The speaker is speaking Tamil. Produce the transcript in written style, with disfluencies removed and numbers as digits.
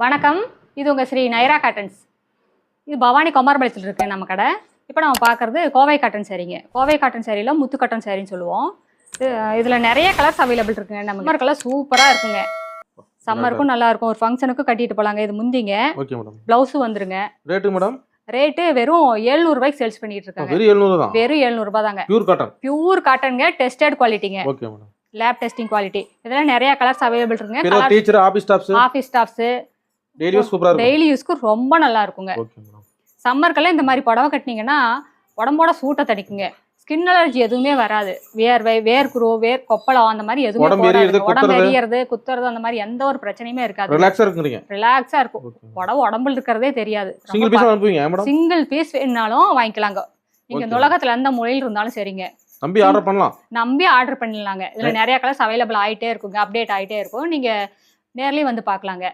வணக்கம். இது உங்கள் ஸ்ரீ நைரா காட்டன்ஸ். இது பவானி குமாரபாளையத்தில் இருக்கு நம்ம கடை. இப்போ நம்ம பார்க்குறது கோவை காட்டன் சாரீங்க. கோவை காட்டன் சாரியில் முத்து காட்டன் சாரின்னு சொல்லுவோம். இதில் நிறைய கலர்ஸ் அவைலபிள் இருக்குங்க. நம்ம சம்மர் கலர் சூப்பராக இருக்குங்க. சம்மருக்கும் நல்லா இருக்கும், ஒரு ஃபங்க்ஷனுக்கும் கட்டிட்டு போகலாங்க. இது முந்திங்க. Okay madam. ப்ளவுஸும் வந்துருங்க. Rate madam? ரேட்டு வெறும் 700 ரூபாய்க்கு சேல்ஸ் பண்ணிட்டு இருக்காங்க. வெறும் 700 தான். வெறும் 700 ரூபாய் தாங்க. Pure cotton. பியூர் காட்டன்ங்க, டெஸ்டட் குவாலிட்டிங்க. Okay madam. Lab testing quality. இதெல்லாம் நிறைய கலர்ஸ் அவைலபிள் இருக்குங்க. Colour teacher, office staffs daily use சூப்பரா இருக்கும். டெய்லி யூஸ்க்கு ரொம்ப நல்லா இருக்குங்க. Okay madam. சம்மர்க்கெல்லாம் இந்த மாதிரி புடவை கட்டினீங்கன்னா உடம்போட சூட்டை தணிக்குங்க. ஸ்கின் அலர்ஜி எதுவுமே வராது. வேர்வை, வேர்க்குரு, வேர் கொப்பளம் அந்த மாதிரி எதுவுமே உடம்பு எரியறது, குத்துறது அந்த மாதிரி எந்த ஒரு பிரச்சனையுமே இருக்காது. ரிலாக்ஸா இருக்கும். புடவை உடம்புல இருக்கிறதே தெரியாது. சிங்கிள் பீஸ் வேணாலும் வாங்கிக்கலாங்க. நீங்க இந்த உலகத்துல எந்த மூலையில் இருந்தாலும் சரிங்க, நம்பி ஆர்டர் பண்ணலாங்க. இதுல நிறைய கலர்ஸ் அவைலபிள் ஆயிட்டே இருக்குங்க, அப்டேட் ஆயிட்டே இருக்கும். நீங்க நேர்லயே வந்து பார்க்கலாங்க.